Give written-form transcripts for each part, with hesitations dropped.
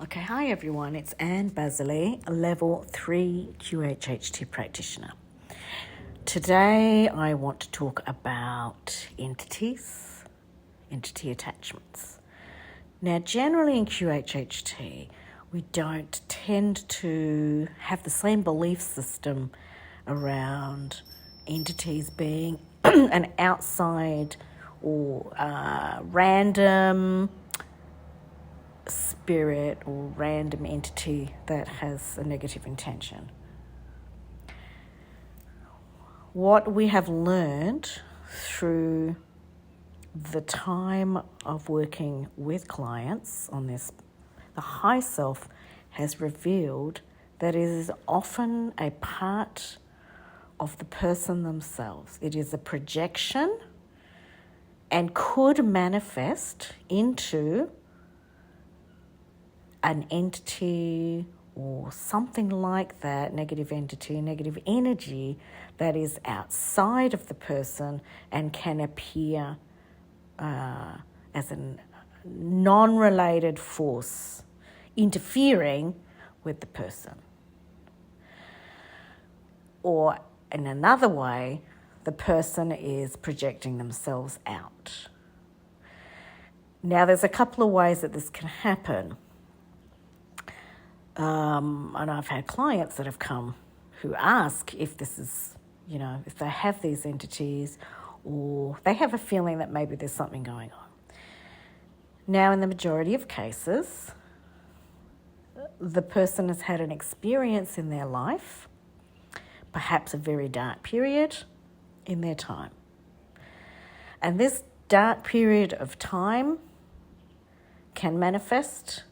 Okay, hi everyone, it's Basili, level 3 QHHT practitioner. Today I want to talk about entities, entity attachments. Now, generally in QHHT, we don't tend to have the same belief system around entities being an outside or random spirit or random entity that has a negative intention. What we have learned through the time of working with clients on this, the high self has revealed that it is often a part of the person themselves. It is a projection and could manifest into an entity or something like that, negative entity, negative energy that is outside of the person and can appear as a non-related force interfering with the person. Or in another way, the person is projecting themselves out. Now, there's a couple of ways that this can happen. And I've had clients that have come who ask if this is, if they have these entities or they have a feeling that maybe there's something going on. Now, in the majority of cases, the person has had an experience in their life, perhaps a very dark period in their time. And this dark period of time can manifest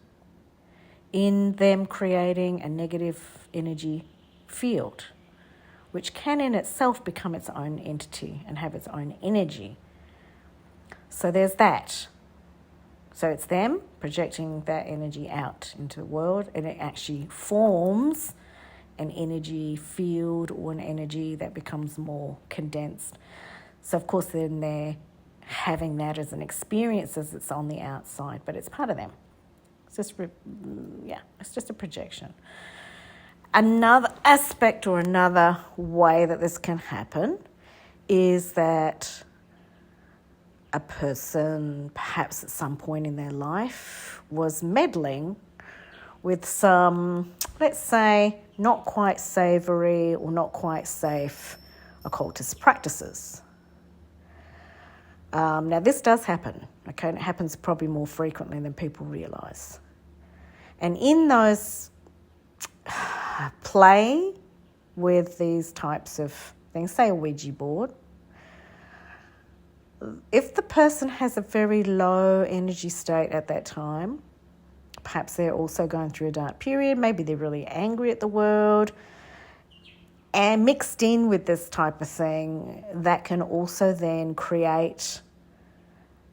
in them creating a negative energy field, which can in itself become its own entity and have its own energy. So there's that. So it's them projecting that energy out into the world, and it actually forms an energy field or an energy that becomes more condensed. So of course then they're having that as an experience as it's on the outside, but it's part of them. It's just a projection. Another aspect or another way that this can happen is that a person, perhaps at some point in their life, was meddling with some, let's say, not quite savoury or not quite safe occultist practices. Now, this does happen, okay, and it happens probably more frequently than people realise. And in those play with these types of things, say a Ouija board, if the person has a very low energy state at that time, perhaps they're also going through a dark period, maybe they're really angry at the world, and mixed in with this type of thing, that can also then create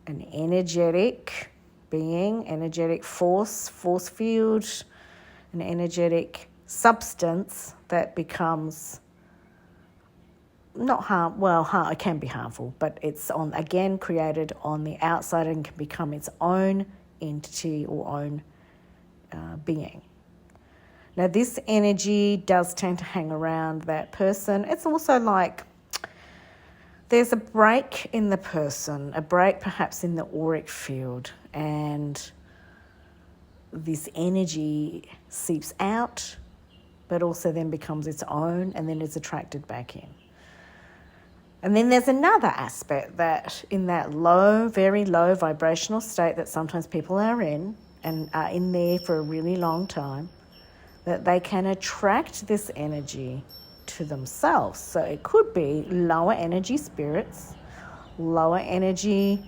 an energetic being, energetic force field, an energetic substance that becomes not it can be harmful, but it's created on the outside and can become its own entity or own being. Now, this energy does tend to hang around that person. It's also like there's a break in the person, a break perhaps in the auric field, and this energy seeps out, but also then becomes its own and then is attracted back in. And then there's another aspect that in that low, very low vibrational state that sometimes people are in and are in there for a really long time, that they can attract this energy to themselves. So it could be lower energy spirits, lower energy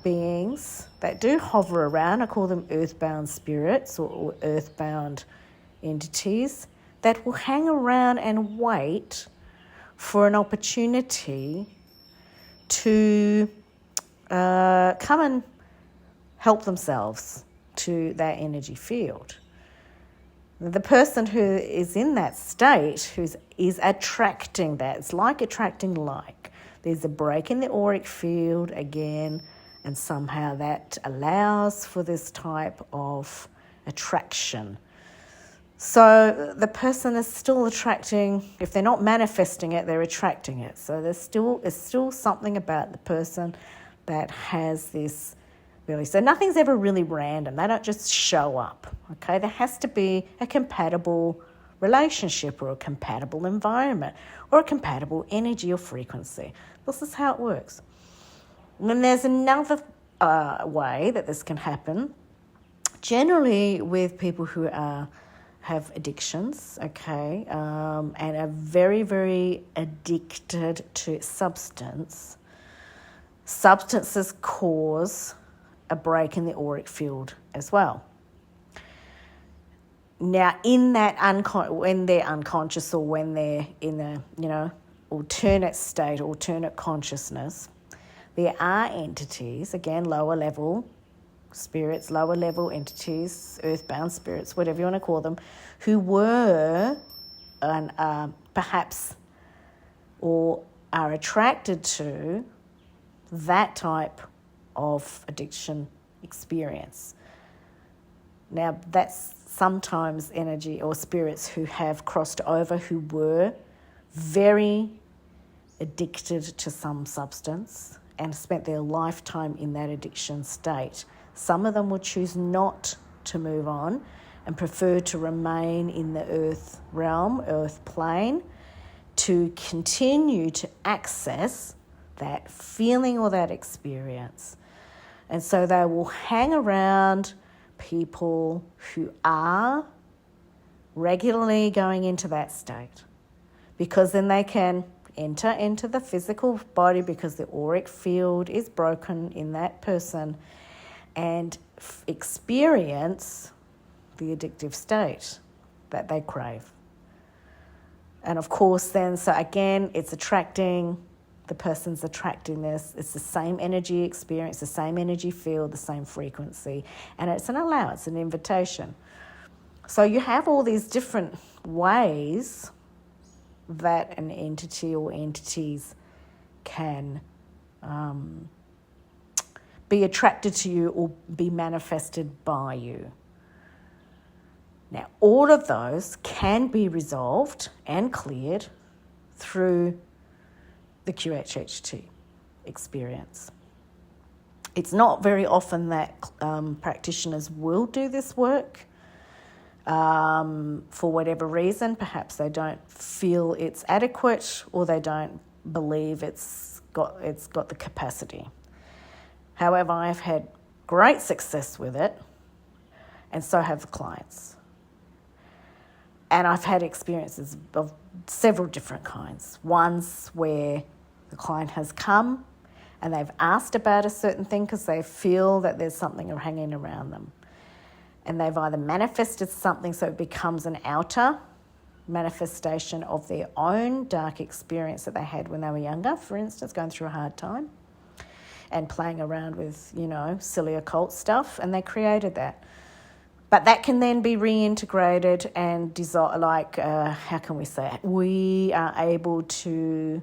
beings that do hover around. I call them earthbound spirits or earthbound entities that will hang around and wait for an opportunity to come and help themselves to that energy field. The person who is in that state is attracting that. It's like attracting like. There's a break in the auric field again, and somehow that allows for this type of attraction. So the person is still attracting, if they're not manifesting it, they're attracting it. So there's still something about the person that has this really. So nothing's ever really random. They don't just show up, okay? There has to be a compatible relationship or a compatible environment or a compatible energy or frequency. This is how it works. And then there's another way that this can happen, generally with people who have addictions, okay, and are very, very addicted to substance. Substances cause a break in the auric field as well. Now, in that when they're unconscious or when they're in a alternate state, alternate consciousness, there are entities, again, lower level spirits, lower level entities, earthbound spirits, whatever you want to call them, who were perhaps or are attracted to that type of addiction experience. Now, that's sometimes energy or spirits who have crossed over, who were very addicted to some substance and spent their lifetime in that addiction state. Some of them will choose not to move on and prefer to remain in the earth realm, earth plane, to continue to access that feeling or that experience. And so they will hang around people who are regularly going into that state, because then they can enter into the physical body because the auric field is broken in that person and experience the addictive state that they crave. And of course then, so again, it's attracting, the person's attracting this. It's the same energy experience, the same energy field, the same frequency. And it's an allowance, an invitation. So you have all these different ways that an entity or entities can be attracted to you or be manifested by you. Now, all of those can be resolved and cleared through the QHHT experience. It's not very often that practitioners will do this work for whatever reason. Perhaps they don't feel it's adequate or they don't believe it's got the capacity. However, I've had great success with it, and so have the clients. And I've had experiences of several different kinds. Ones where the client has come and they've asked about a certain thing because they feel that there's something hanging around them. And they've either manifested something so it becomes an outer manifestation of their own dark experience that they had when they were younger, for instance, going through a hard time and playing around with, silly occult stuff, and they created that. But that can then be reintegrated and how can we say it? We are able to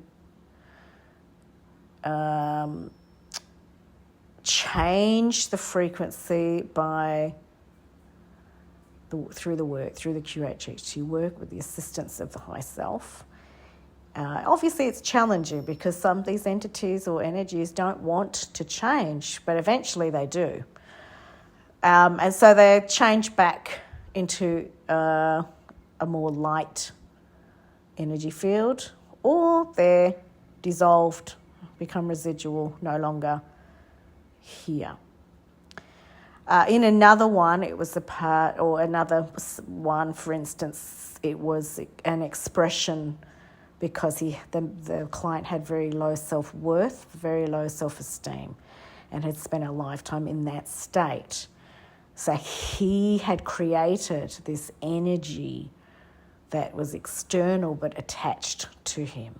change the frequency through the QHHT work with the assistance of the high self. Obviously, it's challenging because some of these entities or energies don't want to change, but eventually they do. And so they change back into a more light energy field, or they're dissolved, become residual, no longer here. In another one, it was another one, for instance, it was an expression because the client had very low self-worth, very low self-esteem, and had spent a lifetime in that state. So he had created this energy that was external but attached to him.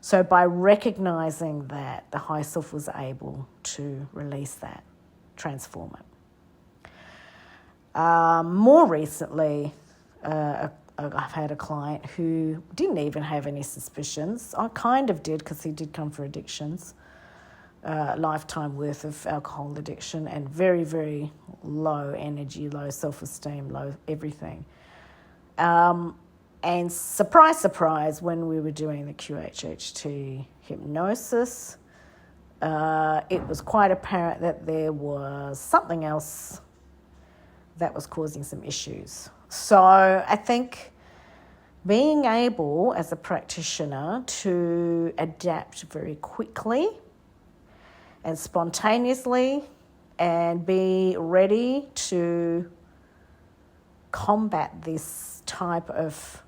So by recognizing that, the high self was able to release that, transform it. More recently, I've had a client who didn't even have any suspicions. I kind of did because he did come for addictions. lifetime worth of alcohol addiction and very, very low energy, low self-esteem, low everything. And surprise, surprise, when we were doing the QHHT hypnosis, it was quite apparent that there was something else that was causing some issues. So I think being able as a practitioner to adapt very quickly and spontaneously and be ready to combat this type of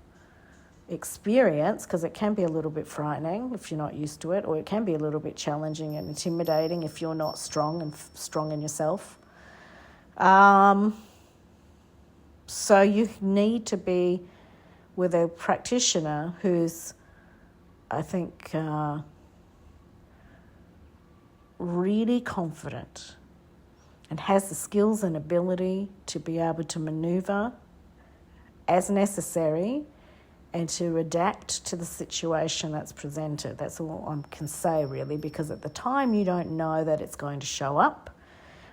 experience, because it can be a little bit frightening if you're not used to it, or it can be a little bit challenging and intimidating if you're not strong in yourself. So you need to be with a practitioner who's, I think, really confident and has the skills and ability to be able to maneuver as necessary and to adapt to the situation that's presented. That's all I can say, really, because at the time you don't know that it's going to show up.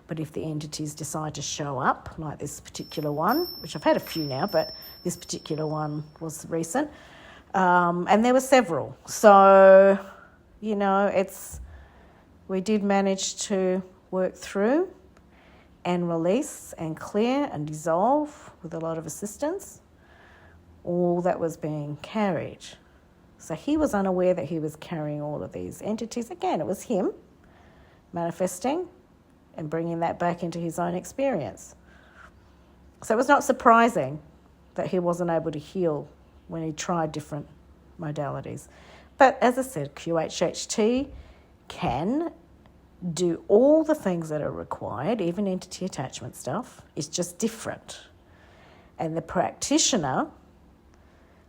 But if the entities decide to show up, like this particular one, which I've had a few now, but this particular one was recent, and there were several. So, we did manage to work through and release and clear and dissolve with a lot of assistance all that was being carried. So he was unaware that he was carrying all of these entities. Again, it was him manifesting and bringing that back into his own experience. So it was not surprising that he wasn't able to heal when he tried different modalities. But as I said, QHHT can do all the things that are required, even entity attachment stuff. It's just different. And the practitioner,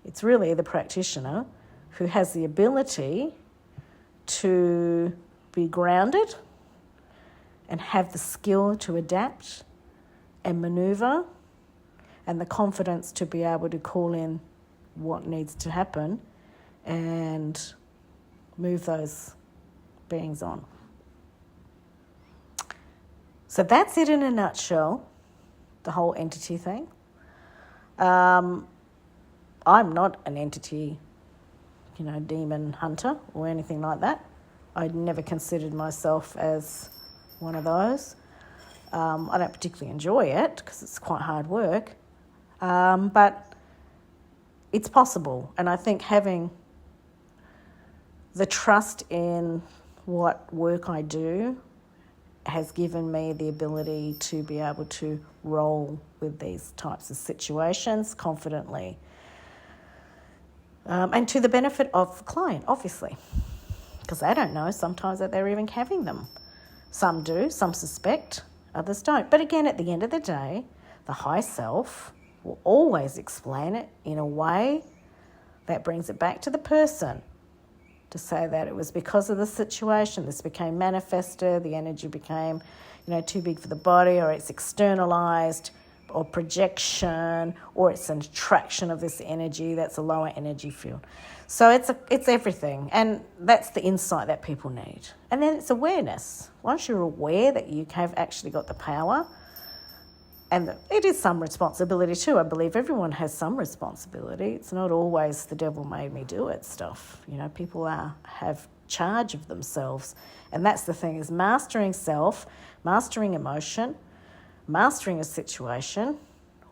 it's really the practitioner who has the ability to be grounded and have the skill to adapt and maneuver and the confidence to be able to call in what needs to happen and move those beings on. So that's it in a nutshell, the whole entity thing. I'm not an entity, demon hunter or anything like that. I'd never considered myself as one of those. I don't particularly enjoy it because it's quite hard work, but it's possible. And I think having the trust in what work I do has given me the ability to be able to roll with these types of situations confidently. And to the benefit of the client, obviously, because they don't know sometimes that they're even having them. Some do, some suspect, others don't. But again, at the end of the day, the high self will always explain it in a way that brings it back to the person to say that it was because of the situation. This became manifested, the energy became, too big for the body, or it's externalized, or projection, or it's an attraction of this energy that's a lower energy field. So it's everything, and that's the insight that people need. And then it's awareness. Once you're aware that you have actually got the power, and it is some responsibility too. I believe everyone has some responsibility. It's not always the devil made me do it stuff. People have charge of themselves, and that's the thing, is mastering self, mastering emotion, mastering a situation,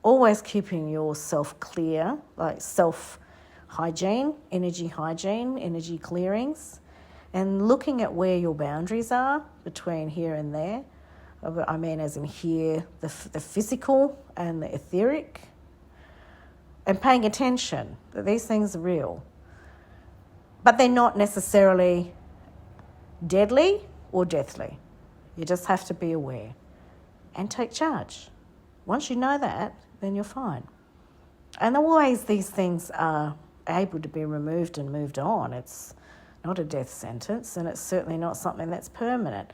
always keeping yourself clear, like self-hygiene, energy clearings, and looking at where your boundaries are between here and there. I mean, as in here, the physical and the etheric, and paying attention that these things are real. But they're not necessarily deadly or deathly. You just have to be aware and take charge. Once you know that, then you're fine. And always these things are able to be removed and moved on. It's not a death sentence, and it's certainly not something that's permanent.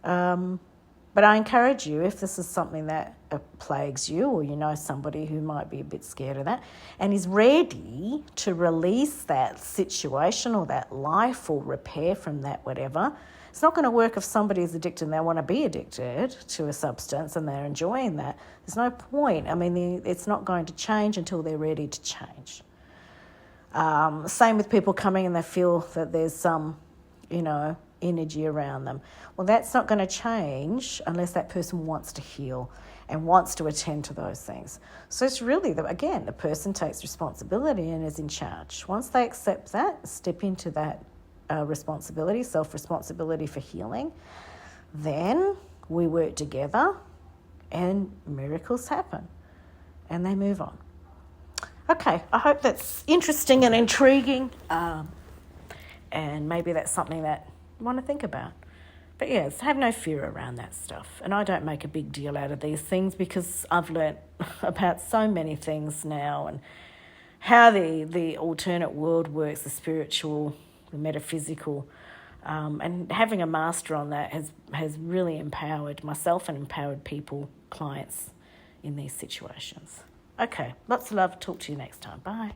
But I encourage you, if this is something that plagues you, or somebody who might be a bit scared of that and is ready to release that situation or that life or repair from that whatever, It's not going to work if somebody is addicted and they want to be addicted to a substance and they're enjoying that. There's no point. I mean, it's not going to change until they're ready to change. Same with people coming and they feel that there's some, energy around them. Well, that's not going to change unless that person wants to heal and wants to attend to those things. So it's really, the person takes responsibility and is in charge. Once they accept that, step into that responsibility, self-responsibility for healing, then we work together and miracles happen and they move on. Okay, I hope that's interesting and intriguing, and maybe that's something that you want to think about. But yes, have no fear around that stuff. And I don't make a big deal out of these things because I've learnt about so many things now and how the alternate world works, the spiritual, the metaphysical, and having a master on that has really empowered myself and empowered people, clients in these situations. Okay, lots of love. Talk to you next time. Bye.